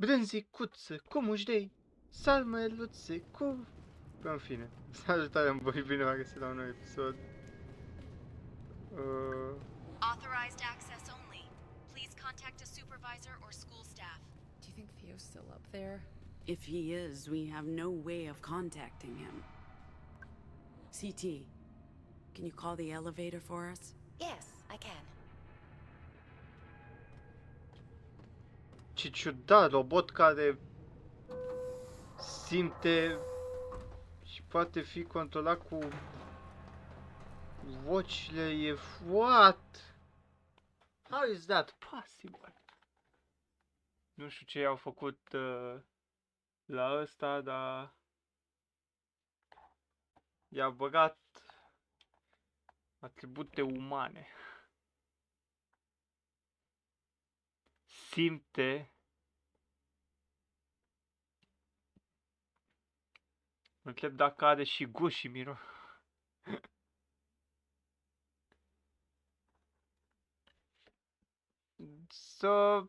brânzicuță, cu mușdei, salmăluțe, cu... În fine, salutare, am vorbit bine, m-am găsit la un nou episod. Authorized access only. Please contact a supervisor or school staff. Do you think Theo's still up there? If he is, we have no way of contacting him. CT, can you call the elevator for us? Yes, I can. Ce ciudat, robot care simte și poate fi controlat cu vocile, e what? How is that possible? Nu știu ce au făcut la ăsta, dar i-a băgat atribute umane. Simte. Mă întreb dacă are și gust și miros.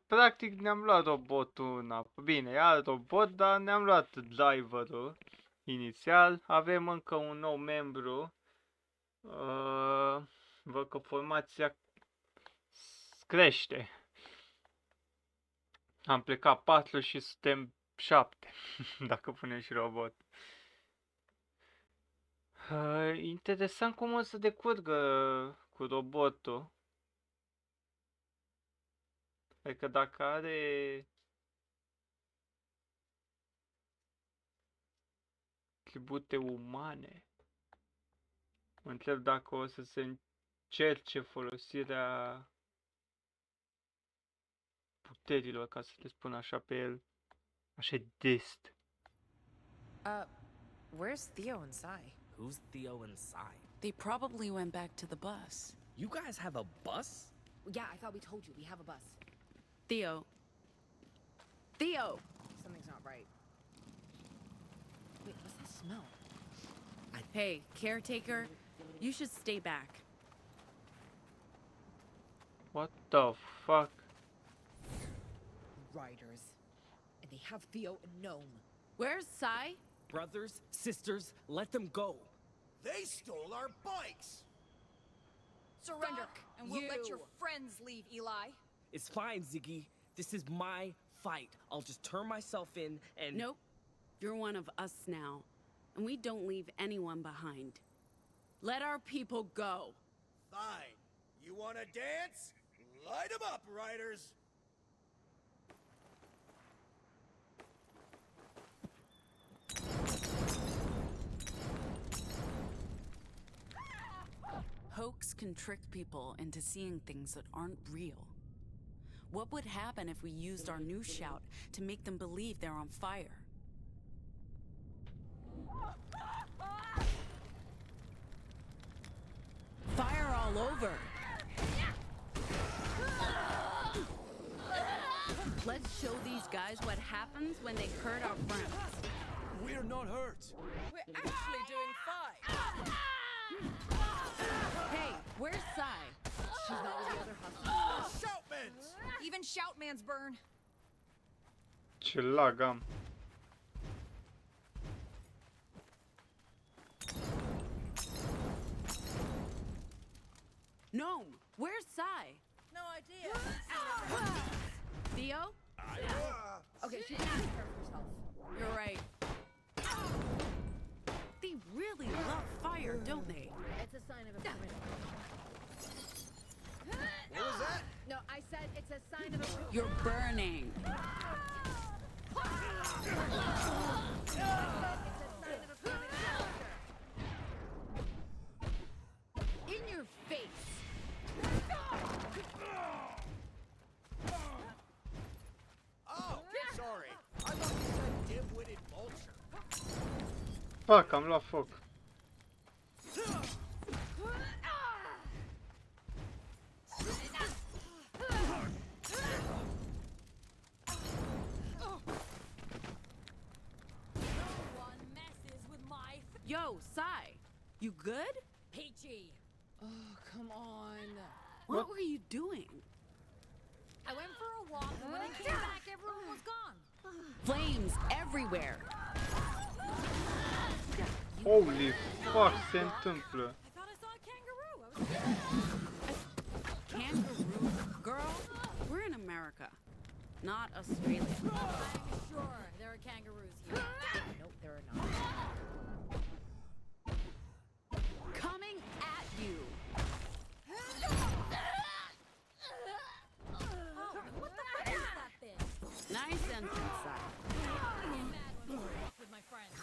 Practic ne-am luat robotul în apă. Bine, e alt robot, dar ne-am luat driverul inițial. Avem încă un nou membru. Văd că formația crește. Am plecat 4 și suntem 7, dacă punem și robot. Interesant cum o să decurgă cu robotul. Adică dacă are atribute umane, mă întreb dacă o să se încerce folosirea puterilor, ca să le spun așa pe el, așa dest. Where's Theo and Sai? Who's Theo and Sai? They probably went back to the bus. You guys have a bus? Yeah, I thought we told you we have a bus. Theo! Theo! Something's not right. Wait, what's that smell? Hey, caretaker, you should stay back. What the fuck? Riders. And they have Theo and Gnome. Where's Sai? Brothers, sisters, let them go. They stole our bikes! Surrender, and we'll let your You. friends leave, Eli. It's fine, Ziggy. This is my fight. I'll just turn myself in and... Nope. You're one of us now, and we don't leave anyone behind. Let our people go. Fine. You wanna dance? Light 'em up, riders! Hoax can trick people into seeing things that aren't real. What would happen if we used our new shout to make them believe they're on fire? Fire all over! Let's show these guys what happens when they hurt our friends. We're not hurt. We're actually doing fine. Hey, where's Sai? She's not with the other huskies. Shoutmans! Even Shoutman's burn. Ce lag am. Gnome, where's Sai? No idea. Theo? Okay, she can take care of herself. You're right. They really love fire, don't they? It's a sign of a primitive. What was that? No, I said it's a sign of a primitive. You're burning. It's a sign of a primitive culture. In your face. Oh, sorry. I thought you said dim-witted vulture. Fuck, am luat foc. Yo, Sai, you good? Peachy. Oh, come on. What were you doing? I went for a walk, and when I came back, everyone was gone. Flames everywhere. Holy fuck, se întâmplă. I thought I saw a kangaroo. Kangaroo? Girl, we're in America, not Australia. I'm sure there are kangaroos here. Nope, there are not. Coming at you. Oh, what the fuck is that thing? Nice entrance side. I get mad when I walk with my friends.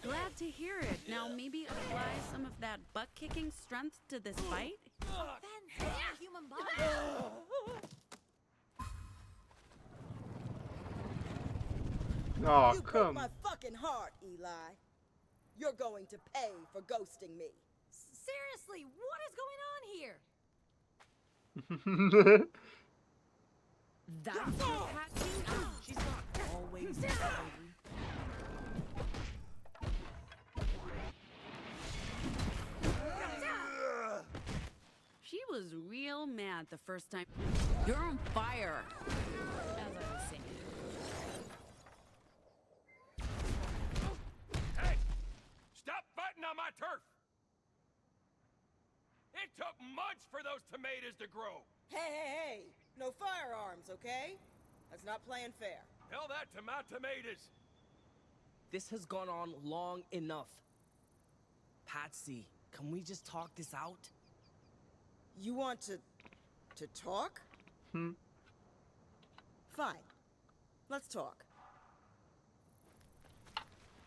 Glad to hear it. Now maybe apply some of that butt-kicking strength to this fight? Offense to the human body. Oh, You broke come. my fucking heart, Eli. You're going to pay for ghosting me. Seriously, what is going on here? That's your Patsy? She's not always angry. She was real mad the first time. You're on fire. As I was saying. Hey! Stop fighting on my turf! It took months for those tomatoes to grow! Hey! No firearms, okay? That's not playing fair. Tell that to my tomatoes! This has gone on long enough. Patsy, can we just talk this out? You want to talk? Hmm. Fine. Let's talk.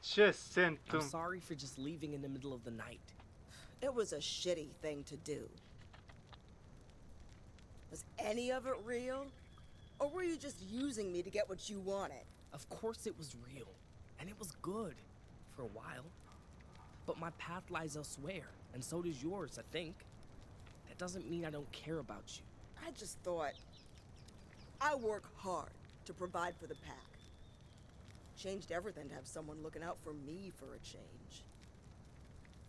Ce se I'm întâmplă? sorry for just leaving in the middle of the night. It was a shitty thing to do. Was any of it real? Or were you just using me to get what you wanted? Of course it was real, and it was good, for a while. But my path lies elsewhere, and so does yours, I think. That doesn't mean I don't care about you. I just thought... I work hard to provide for the pack. Changed everything to have someone looking out for me for a change.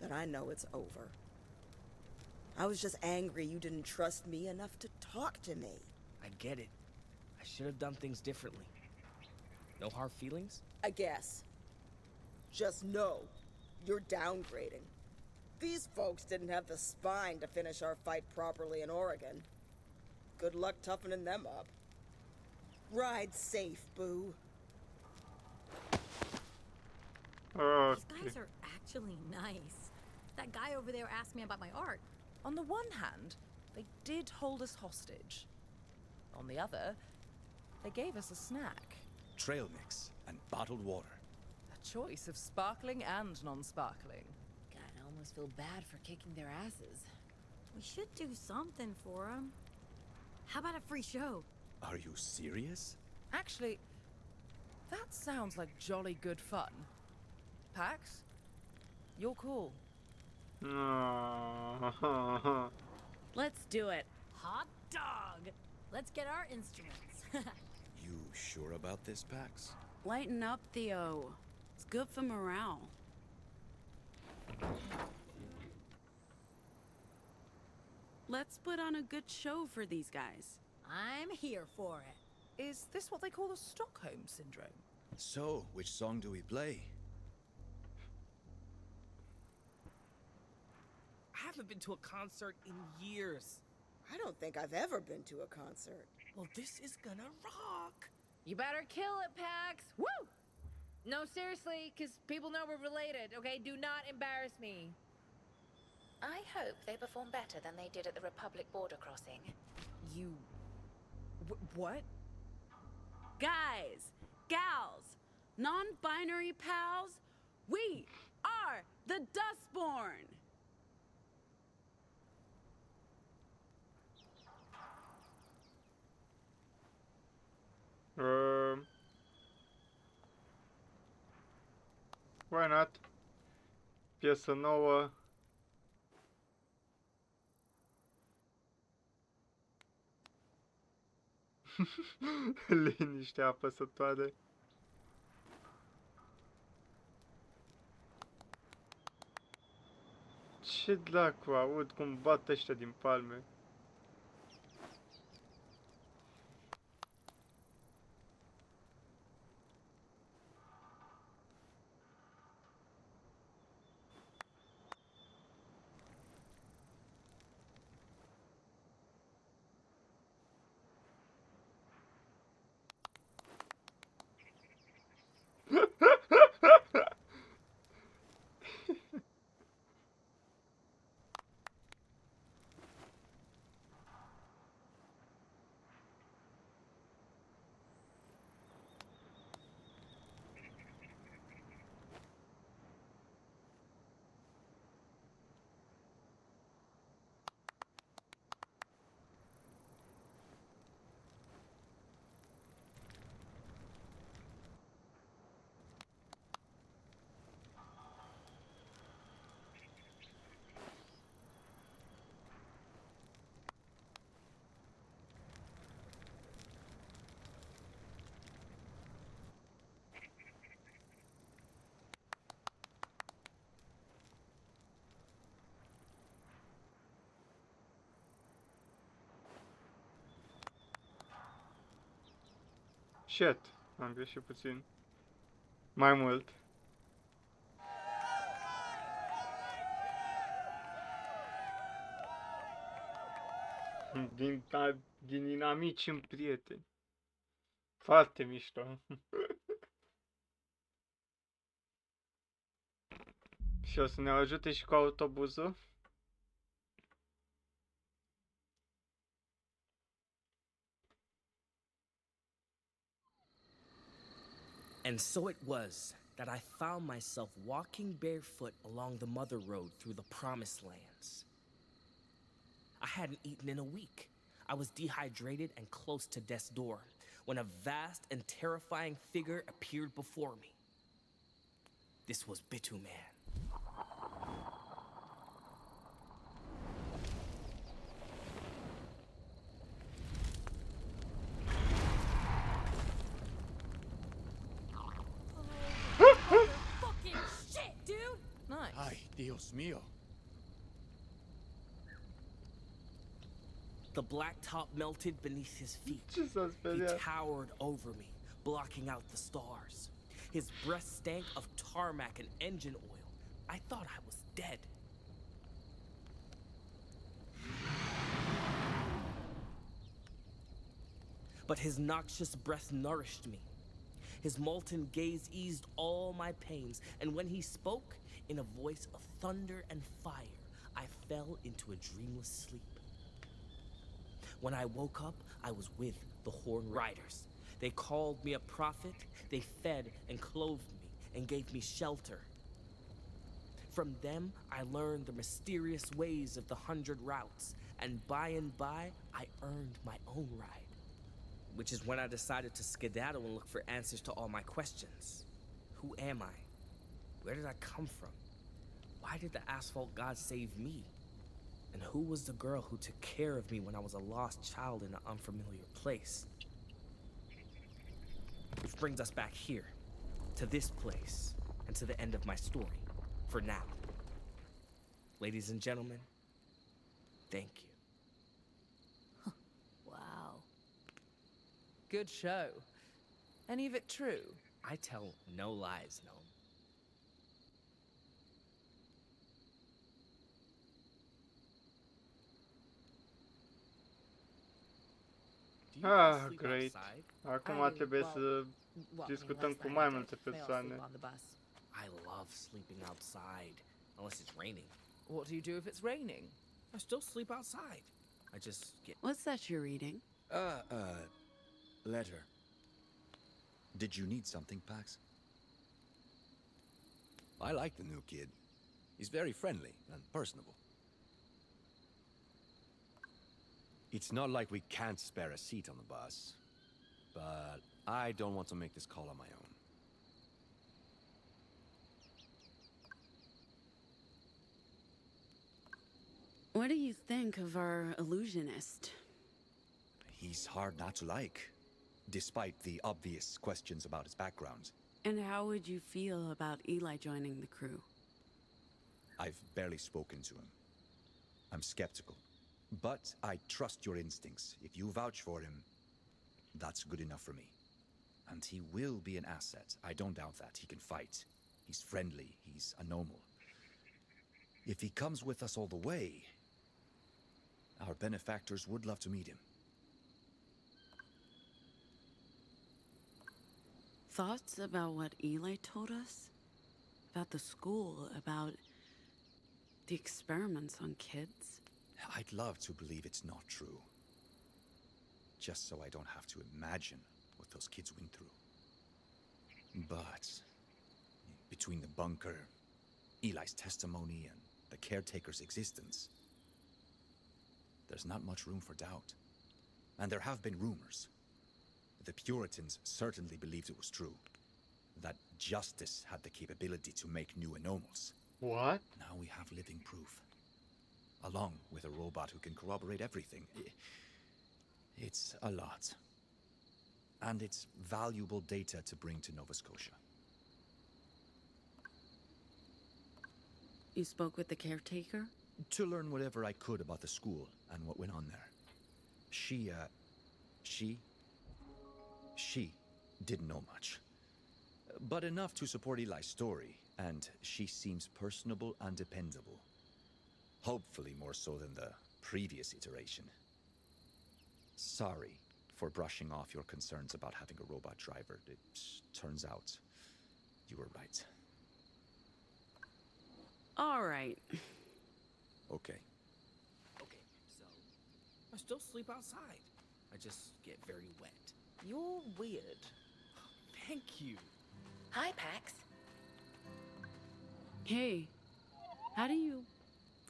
But I know it's over. I was just angry you didn't trust me enough to talk to me. I get it. I should have done things differently. No hard feelings? I guess. Just know, you're downgrading. These folks didn't have the spine to finish our fight properly in Oregon. Good luck toughening them up. Ride safe, boo. Ok. These guys are actually nice. That guy over there asked me about my art. On the one hand, they did hold us hostage. On the other, they gave us a snack. Trail mix and bottled water. A choice of sparkling and non-sparkling. God, I almost feel bad for kicking their asses. We should do something for them. How about a free show? Are you serious? Actually, that sounds like jolly good fun. Pax, you're cool. Ah, Let's do it. Hot dog! Let's get our instruments. You sure about this, Pax? Lighten up, Theo. It's good for morale. Let's put on a good show for these guys. I'm here for it. Is this what they call the Stockholm Syndrome? So, which song do we play? I haven't been to a concert in years. I don't think I've ever been to a concert. Well, this is gonna rock. You better kill it, Pax. Woo! No, seriously, because people know we're related, okay? Do not embarrass me. I hope they perform better than they did at the Republic border crossing. You... what? Guys, gals, non-binary pals, we are the Dustborn. Why not? Piesă nouă. Liniște apăsătoare. Ce dracu, aud cum bat ăștia din palme. Shit, am greșit puțin. Mai mult. Din inamici în prieteni. Foarte mișto. Și o să ne ajute și cu autobuzul. And so it was that I found myself walking barefoot along the mother road through the promised lands. I hadn't eaten in a week. I was dehydrated and close to death's door when a vast and terrifying figure appeared before me. This was Bituman. Fucking shit, dude! Nice. Ay, Dios mío. The blacktop melted beneath his feet. Ce s-a He speriat? towered over me, blocking out the stars. His breath stank of tarmac and engine oil. I thought I was dead. But his noxious breath nourished me. His molten gaze eased all my pains, and when he spoke, in a voice of thunder and fire, I fell into a dreamless sleep. When I woke up, I was with the Horn Riders. They called me a prophet, they fed and clothed me, and gave me shelter. From them, I learned the mysterious ways of the 100 routes, and by, I earned my own ride. Which is when I decided to skedaddle and look for answers to all my questions. Who am I? Where did I come from? Why did the asphalt god save me? And who was the girl who took care of me when I was a lost child in an unfamiliar place? Which brings us back here, to this place, and to the end of my story, for now. Ladies and gentlemen, thank you. Wow. Good show. Any of it true? I tell no lies, Gnome. Do you guys Ah, sleep great. outside? Acum trebuie să discutăm cu mai multe persoane. On the bus. I love sleeping outside, unless it's raining. What do you do if it's raining? I still sleep outside. I just get... What's that you're reading? Letter. Did you need something, Pax? I like the new kid. He's very friendly and personable. It's not like we can't spare a seat on the bus, but I don't want to make this call on my own. What do you think of our illusionist? He's hard not to like, despite the obvious questions about his background. And how would you feel about Eli joining the crew? I've barely spoken to him. I'm skeptical. But I trust your instincts. If you vouch for him, that's good enough for me. And he will be an asset. I don't doubt that. He can fight. He's friendly. He's a normal. If he comes with us all the way, our benefactors would love to meet him. thoughts about what Eli told us? About the school, about the experiments on kids? I'd love to believe it's not true. Just so I don't have to imagine what those kids went through. But between the bunker, Eli's testimony, and the caretaker's existence, there's not much room for doubt. And there have been rumors. The Puritans certainly believed it was true. That justice had the capability to make new anomals. What? Now we have living proof. Along with a robot who can corroborate everything. It's a lot. And it's valuable data to bring to Nova Scotia. You spoke with the caretaker? To learn whatever I could about the school and what went on there. She didn't know much. But enough to support Eli's story, and she seems personable and dependable. Hopefully more so than the previous iteration. Sorry for brushing off your concerns about having a robot driver. It turns out you were right. All right. Okay. Okay, so I still sleep outside. I just get very wet. You're weird. Thank you. Hi, Pax. Hey, how do you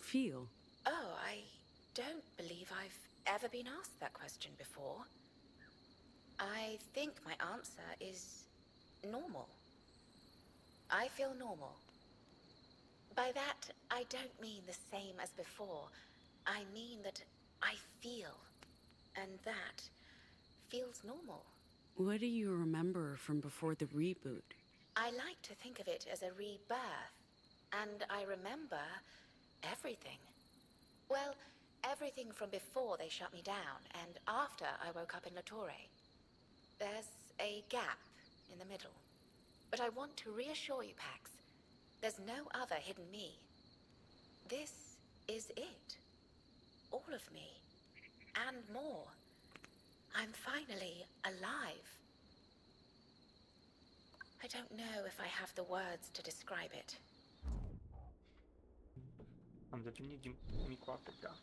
feel? Oh, I don't believe I've ever been asked that question before. I think my answer is normal. I feel normal. By that, I don't mean the same as before. I mean that I feel. And that feels normal. What do you remember from before the reboot? I like to think of it as a rebirth. And I remember everything. Well, everything from before they shut me down and after I woke up in La Torre. There's a gap in the middle. But I want to reassure you, Pax, there's no other hidden me. This is it. All of me. And more. I'm finally alive. I don't know if I have the words to describe it. Am devenit din micul afectat.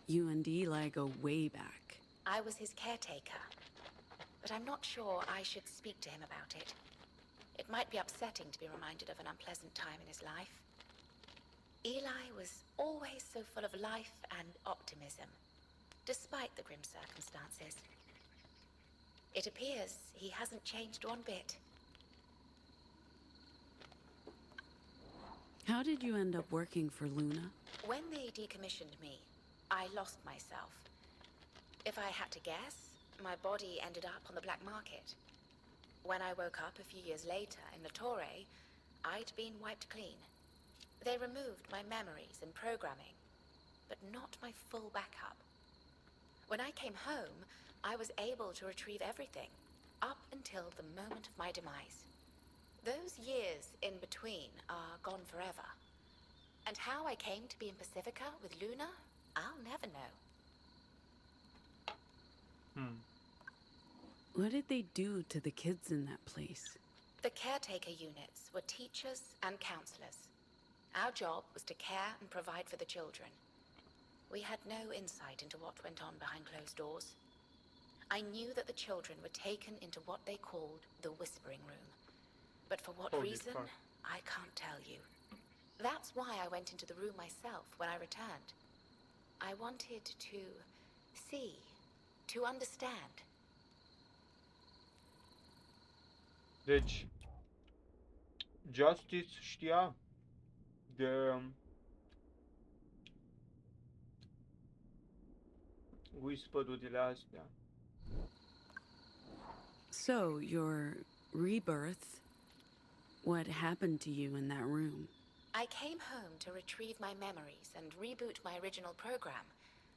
You and Eli go way back. I was his caretaker. But I'm not sure I should speak to him about it. It might be upsetting to be reminded of an unpleasant time in his life. Eli was always so full of life and optimism, despite the grim circumstances. It appears he hasn't changed one bit. How did you end up working for Luna? When they decommissioned me, I lost myself. If I had to guess, my body ended up on the black market. When I woke up a few years later in La Torre, I'd been wiped clean. They removed my memories and programming, but not my full backup. When I came home, I was able to retrieve everything, up until the moment of my demise. Those years in between are gone forever. And how I came to be in Pacifica with Luna, I'll never know. What did they do to the kids in that place? The caretaker units were teachers and counselors. Our job was to care and provide for the children. We had no insight into what went on behind closed doors. I knew that the children were taken into what they called the Whispering Room. But for what Holy reason, fuck. I can't tell you. That's why I went into the room myself when I returned. I wanted to see, to understand. Deci, Justice știa de whisperurile astea. So, your rebirth, what happened to you in that room? I came home to retrieve my memories and reboot my original program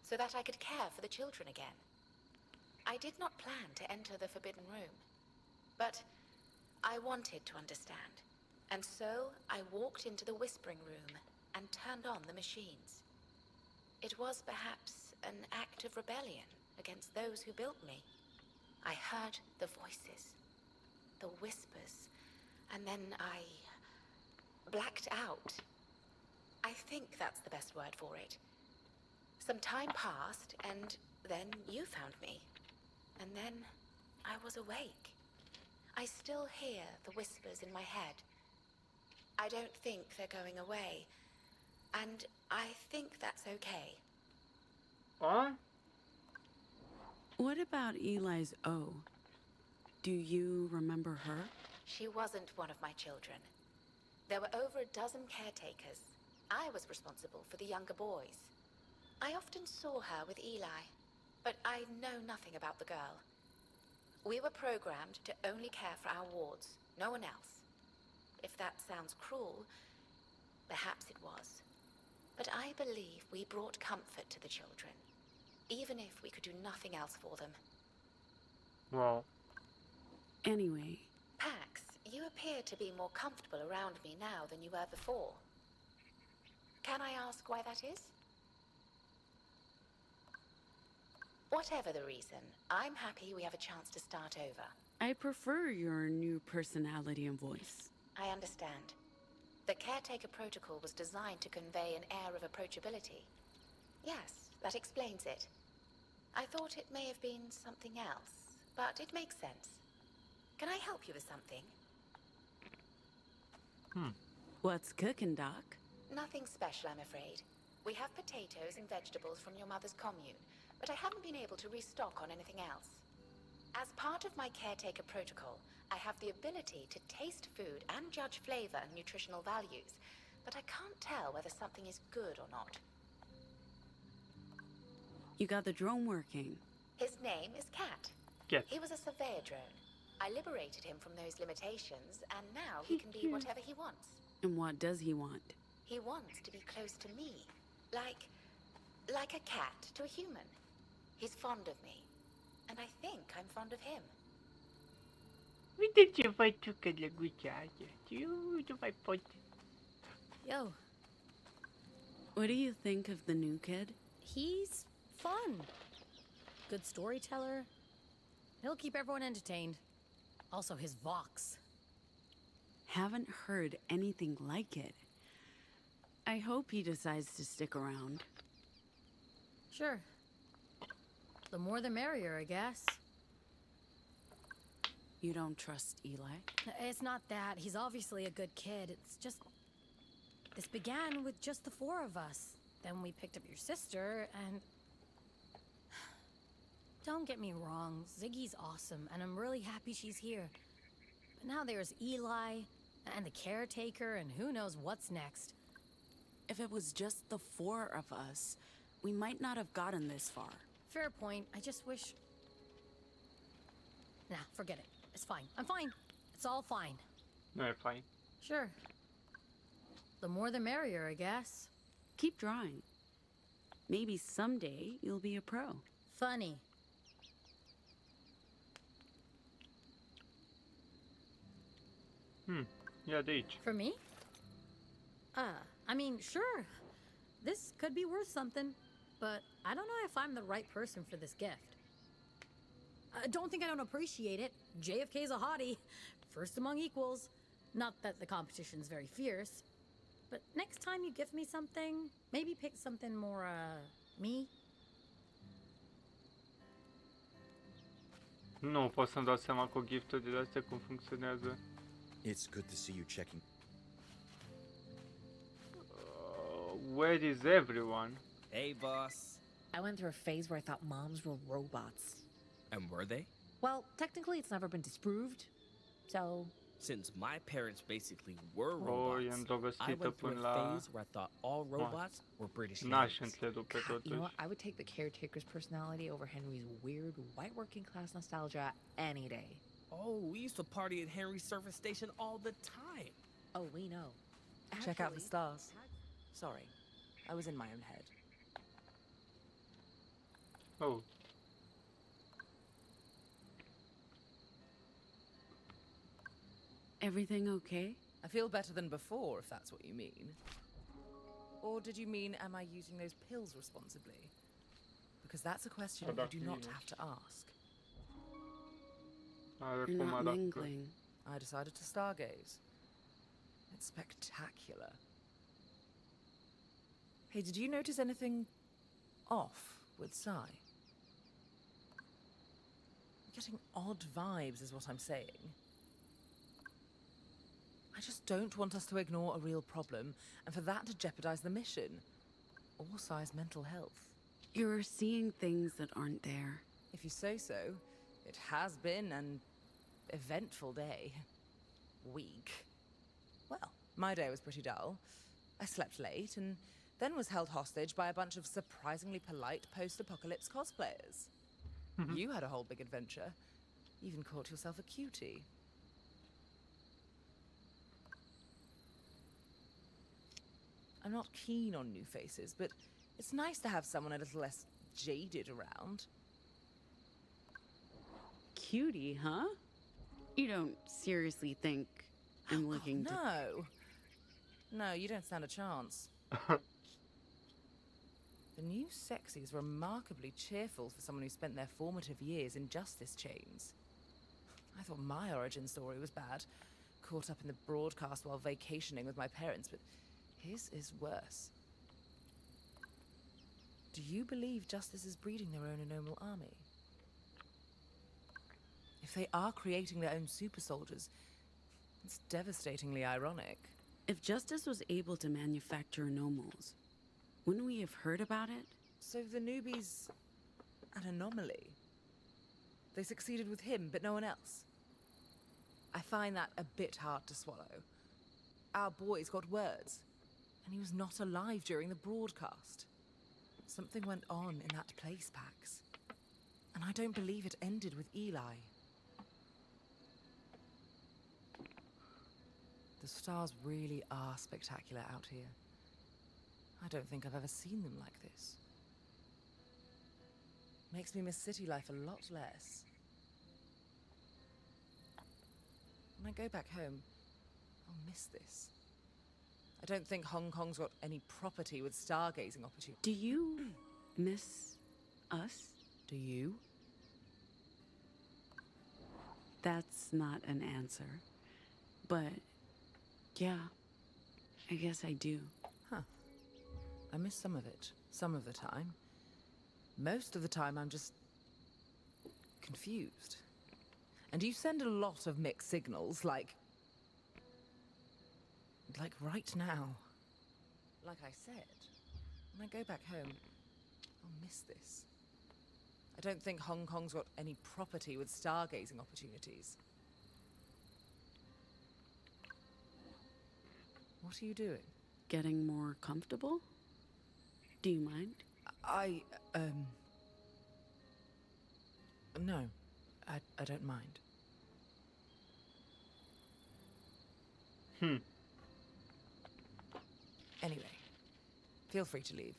so that I could care for the children again. I did not plan to enter the Forbidden Room, but I wanted to understand. And so I walked into the Whispering Room and turned on the machines. It was perhaps an act of rebellion against those who built me. I heard the voices, the whispers, and then I blacked out. I think that's the best word for it. Some time passed, and then you found me. And then I was awake. I still hear the whispers in my head. I don't think they're going away, and I think that's okay. Huh? What about Eli's O? Do you remember her? She wasn't one of my children. There were over a dozen caretakers. I was responsible for the younger boys. I often saw her with Eli, but I know nothing about the girl. We were programmed to only care for our wards, no one else. If that sounds cruel, perhaps it was. But I believe we brought comfort to the children, even if we could do nothing else for them. Wow. Anyway. Pax, you appear to be more comfortable around me now than you were before. Can I ask why that is? Whatever the reason, I'm happy we have a chance to start over. I prefer your new personality and voice. I understand. The caretaker protocol was designed to convey an air of approachability. Yes, that explains it. I thought it may have been something else, but it makes sense. Can I help you with something? What's cooking, Doc? Nothing special, I'm afraid. We have potatoes and vegetables from your mother's commune, but I haven't been able to restock on anything else. As part of my caretaker protocol, I have the ability to taste food and judge flavor and nutritional values, but I can't tell whether something is good or not. You got the drone working. His name is Cat. Cat. He was a surveyor drone. I liberated him from those limitations, and now he can be whatever he wants. And what does he want? He wants to be close to me, like a cat to a human. He's fond of me, and I think I'm fond of him. Uite ce făciucă drăguță aia. Nu mai pot. Yo, What do you think of the new kid? he's fun. Good storyteller. He'll keep everyone entertained. Also, his vox. Haven't heard anything like it. I hope he decides to stick around. Sure. The more the merrier, I guess. You don't trust Eli? It's not that. He's obviously a good kid. It's just... This began with just the four of us. Then we picked up your sister, and... Don't get me wrong, Ziggy's awesome, and I'm really happy she's here. But now there's Eli, and the caretaker, and who knows what's next. If it was just the four of us, we might not have gotten this far. Fair point. I just wish... Nah, forget it. It's fine. I'm fine. It's all fine. Nu e fain. Sure. The more the merrier, I guess. Keep drawing. Maybe someday you'll be a pro. Funny. Ia de aici. For me? I mean, sure. This could be worth something, but I don't know if I'm the right person for this gift. Don't think I don't appreciate it. JFK's a hottie. First among equals. Not that the competition's very fierce. But next time you give me something, maybe pick something more, me. Nu pot să-mi dau seama cu gifturile astea cum funcționează. It's good to see you checking. Where is everyone? Hey, boss. I went through a phase where I thought moms were robots. And were they? Well, technically it's never been disproved, so... Since my parents basically were Oh, e robots, I îndrăgostită went through până a la... phase where I thought all robots were British N-aș names. întrerupe You know totuși. what? I would take the caretaker's personality over Henry's weird white working class nostalgia any day. Oh, we used to party at Henry's service station all the time. Oh, we know. Check out the Actually, stars. Sorry, I was in my own head. Oh. Everything okay? I feel better than before, if that's what you mean. Or did you mean, am I using those pills responsibly? Because that's a question you do not have to ask. Are You're cum not arată. mingling. I decided to stargaze. It's spectacular. Hey, did you notice anything off with Sai? I'm getting odd vibes, is what I'm saying. I just don't want us to ignore a real problem, and for that to jeopardize the mission. Or Sai's mental health. You're seeing things that aren't there. If you say so, it has been an eventful day. Week. Well, my day was pretty dull. I slept late and then was held hostage by a bunch of surprisingly polite post-apocalypse cosplayers. You had a whole big adventure. Even caught yourself a cutie. I'm not keen on new faces, but it's nice to have someone a little less jaded around. Cutie, huh? You don't seriously think I'm looking to... No. No, you don't stand a chance. The new sexy is remarkably cheerful for someone who spent their formative years in justice chains. I thought my origin story was bad. Caught up in the broadcast while vacationing with my parents, but his is worse. Do you believe justice is breeding their own anomal army? If they are creating their own super soldiers, it's devastatingly ironic. If Justice was able to manufacture anomals, wouldn't we have heard about it? So the newbie's an anomaly. They succeeded with him, but no one else. I find that a bit hard to swallow. Our boy's got words, and he was not alive during the broadcast. Something went on in that place, Pax. And I don't believe it ended with Eli. The stars really are spectacular out here. I don't think I've ever seen them like this. Makes me miss city life a lot less. When I go back home, I'll miss this. I don't think Hong Kong's got any property with stargazing opportunities. Do you miss us? Do you? That's not an answer. But, yeah, I guess I do. Huh. I miss some of it, some of the time. Most of the time, I'm just confused. And you send a lot of mixed signals, like right now. Like I said, when I go back home, I'll miss this. I don't think Hong Kong's got any property with stargazing opportunities. What are you doing? Getting more comfortable? Do you mind? No, I don't mind. Anyway, feel free to leave.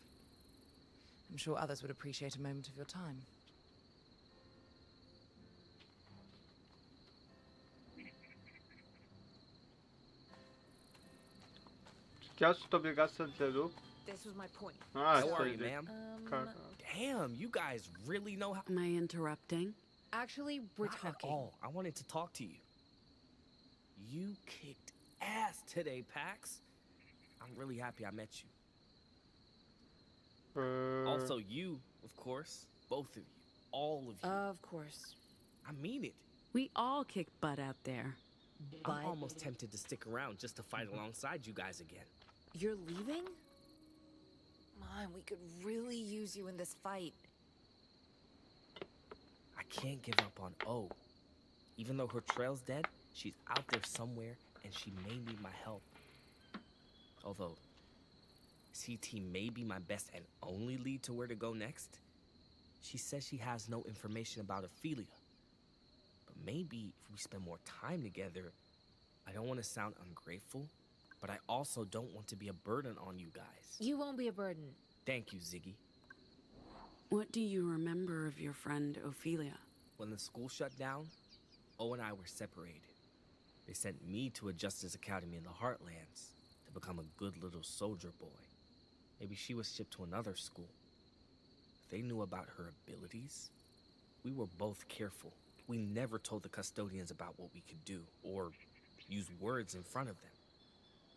I'm sure others would appreciate a moment of your time. Chiar sunt obligat să întrerup? This was my point. Ah, How are stai you, de... ma'am? Damn, you guys really know how. Am I interrupting? Actually, we're Not talking. At all. I wanted to talk to you. You kicked ass today, Pax. I'm really happy I met you. Also, you, of course. Both of you. All of you. Of course. I mean it. We all kick butt out there. I'm almost tempted to stick around just to fight alongside you guys again. You're leaving? Mom, we could really use you in this fight. I can't give up on O. Even though her trail's dead, she's out there somewhere and she may need my help. Although, CT may be my best and only lead to where to go next. She says she has no information about Ophelia. But maybe if we spend more time together, I don't want to sound ungrateful, but I also don't want to be a burden on you guys. You won't be a burden. Thank you, Ziggy. What do you remember of your friend Ophelia? When the school shut down, O and I were separated. They sent me to a Justice Academy in the Heartlands to become a good little soldier boy. Maybe she was shipped to another school. If they knew about her abilities, we were both careful. We never told the custodians about what we could do, or use words in front of them.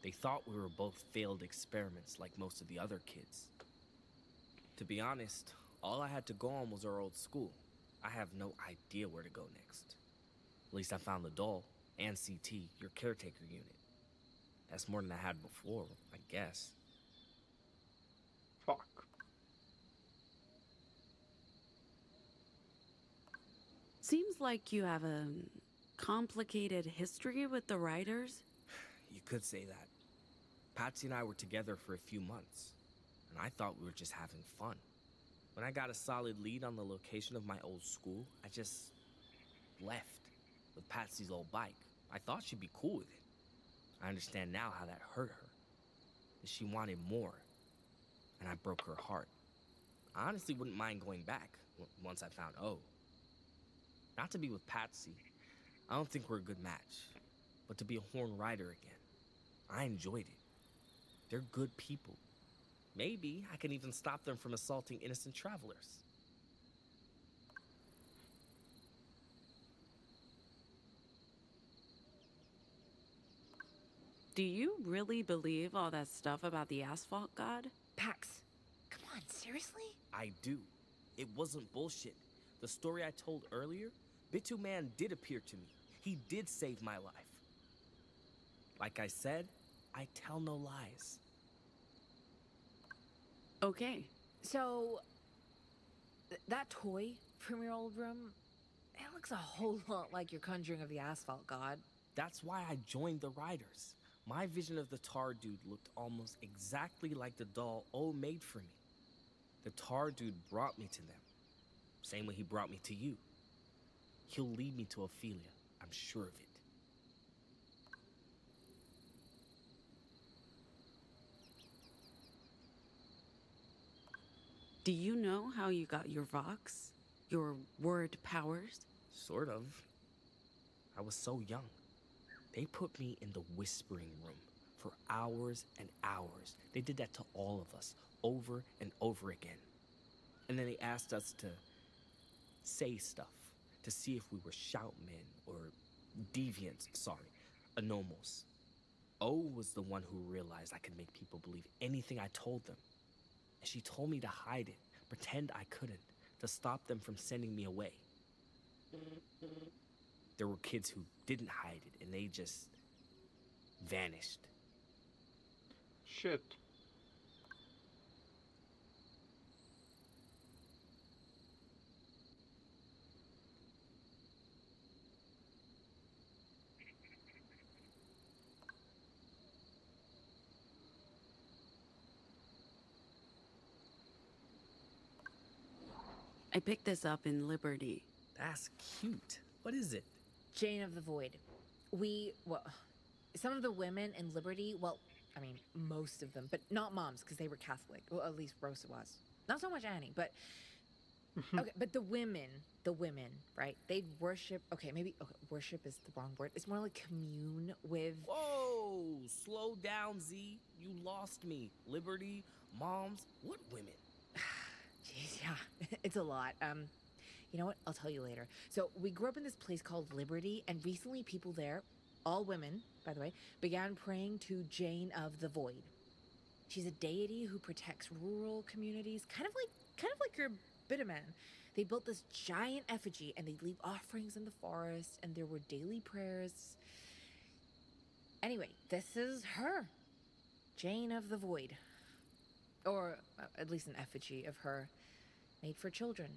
They thought we were both failed experiments like most of the other kids. To be honest, all I had to go on was our old school. I have no idea where to go next. At least I found the doll and CT, your caretaker unit. That's more than I had before, I guess. Fuck. Seems like you have a complicated history with the writers. You could say that. Patsy and I were together for a few months, and I thought we were just having fun. When I got a solid lead on the location of my old school, I just left with Patsy's old bike. I thought she'd be cool with it. I understand now how that hurt her. That she wanted more, and I broke her heart. I honestly wouldn't mind going back once I found O. Not to be with Patsy. I don't think we're a good match. But to be a Horn Rider again, I enjoyed it. They're good people. Maybe I can even stop them from assaulting innocent travelers. Do you really believe all that stuff about the asphalt god? Pax, come on, seriously? I do. It wasn't bullshit. The story I told earlier, Bitu Man did appear to me. He did save my life. Like I said, I tell no lies. Okay. So, that toy from your old room, it looks a whole lot like your conjuring of the asphalt god. That's why I joined the Riders. My vision of the tar dude looked almost exactly like the doll O made for me. The tar dude brought me to them. Same way he brought me to you. He'll lead me to Ophelia, I'm sure of it. Do you know how you got your Vox? Your word powers? Sort of. I was so young. They put me in the whispering room for hours and hours. They did that to all of us, over and over again. And then they asked us to say stuff, to see if we were shoutmen or deviants, anomals. O was the one who realized I could make people believe anything I told them. And she told me to hide it, pretend I couldn't, to stop them from sending me away. There were kids who didn't hide it, and they just vanished. Shit. I picked this up in Liberty. That's cute. What is it? Jane of the Void. Some of the women in Liberty, I mean, most of them, but not moms, because they were Catholic. Well, at least Rosa was. Not so much Annie, but... Okay, but the women, right? They'd worship... worship is the wrong word. It's more like commune with... Whoa! Slow down, Z. You lost me. Liberty, moms, what women? Jeez, yeah, it's a lot. You know what? I'll tell you later. So we grew up in this place called Liberty, and recently people there, all women, by the way, began praying to Jane of the Void. She's a deity who protects rural communities, kind of like your Bitterman. They built this giant effigy, and they'd leave offerings in the forest, and there were daily prayers. Anyway, this is her, Jane of the Void. Or at least an effigy of her, made for children.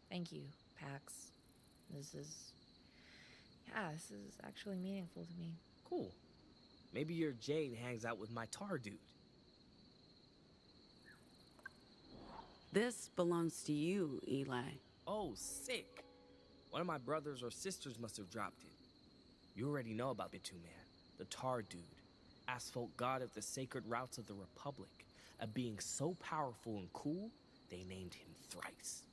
Thank you, Pax. This is actually meaningful to me. Cool. Maybe your Jane hangs out with my tar dude. This belongs to you, Eli. Oh, sick. One of my brothers or sisters must have dropped it. You already know about Bitu Man, the tar dude, asphalt god of the sacred routes of the Republic. A being so powerful and cool, they named him Thrice.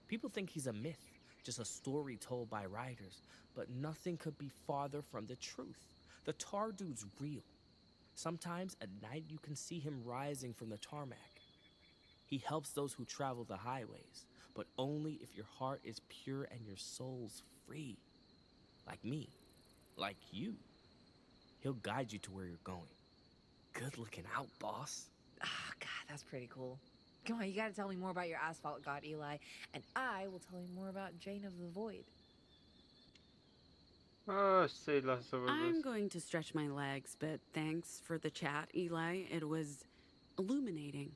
People think he's a myth, just a story told by writers, but nothing could be farther from the truth. The tar dude's real. Sometimes at night you can see him rising from the tarmac. He helps those who travel the highways, but only if your heart is pure and your soul's free. Like me, like you. He'll guide you to where you're going. Good looking out, boss. Ah, God, that's pretty cool. Come on, you gotta tell me more about your asphalt god, Eli, and I will tell you more about Jane of the Void. Să-i las să I'm vorbesc. going to stretch my legs, but thanks for the chat, Eli. It was illuminating.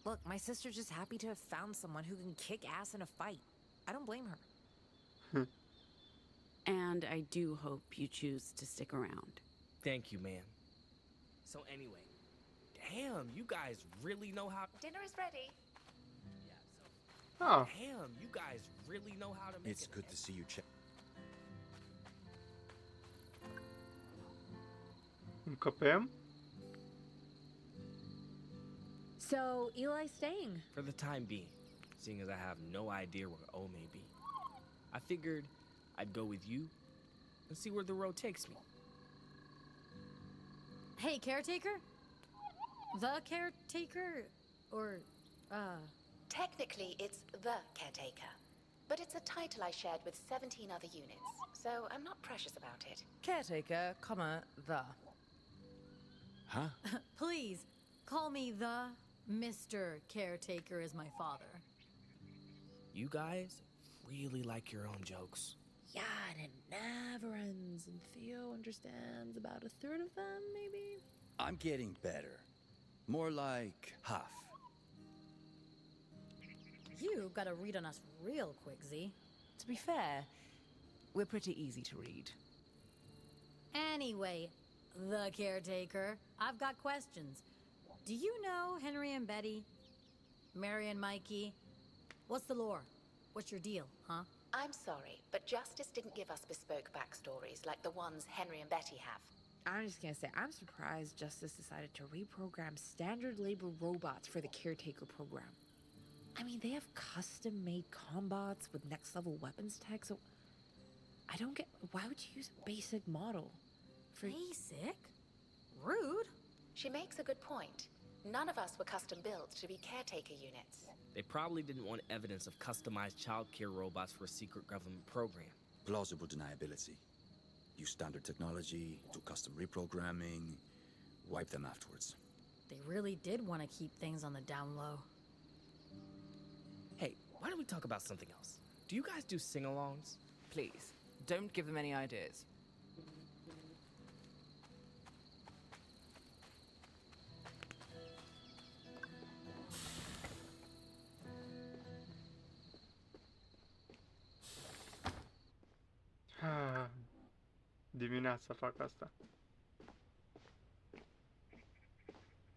Look, my sister's just happy to have found someone who can kick ass in a fight. I don't blame her. And I do hope you choose to stick around. Thank you, man. So anyway, damn, you guys really know how... Dinner is ready. Ah, Damn, you guys really know how to make It's good to see you check. încăpem? So, Eli's staying. For the time being, seeing as I have no idea where O may be. I figured I'd go with you and see where the road takes me. Hey, caretaker? The caretaker? Or, Technically, it's the caretaker. But it's a title I shared with 17 other units, so I'm not precious about it. Caretaker, comma, the. Huh? please, call me the Mr. Caretaker as my father. You guys really like your own jokes. Yeah, and it never ends, and Theo understands about a third of them, maybe? I'm getting better. More like half. You gotta read on us real quick, Z. To be fair, we're pretty easy to read. Anyway, the caretaker, I've got questions. Do you know Henry and Betty? Mary and Mikey? What's the lore? What's your deal, huh? I'm sorry, but Justice didn't give us bespoke backstories like the ones Henry and Betty have. I'm just gonna say, I'm surprised Justice decided to reprogram standard labor robots for the caretaker program. I mean, they have custom-made combots with next-level weapons tech, so I don't get, why would you use a basic model? Basic? Rude. She makes a good point. None of us were custom built to be caretaker units. They probably didn't want evidence of customized childcare robots for a secret government program. Plausible deniability. Use standard technology, do custom reprogramming, wipe them afterwards. They really did want to keep things on the down low. Hey, why don't we talk about something else? Do you guys do sing-alongs? Please, don't give them any ideas. Dimineața fac asta.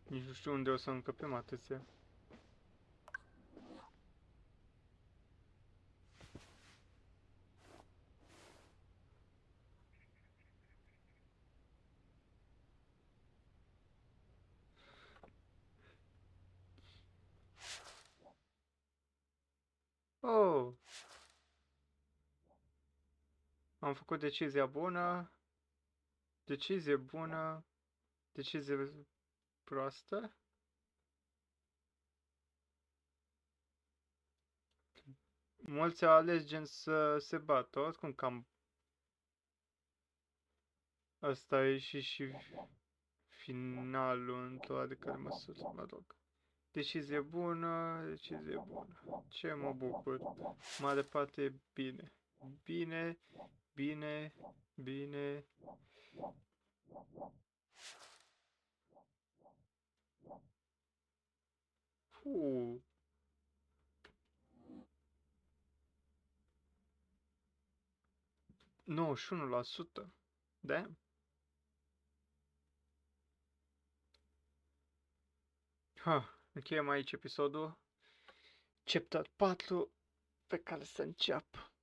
Nici nu știu unde o să încăpem atâția. Oh! Am făcut decizia bună. Decizie bună. Decizie proastă. Mulți au ales gen să se bată. Oricum cam asta e și finalul într-o oarecare măsură, mă rog. Decizie bună, decizie bună. Ce mă bucur. Mare parte e bine. Bine, bine, bine. Puh. Nu, și 1%. Damn. Încheiem aici episodul. Chapter 4 pe care să înceapă.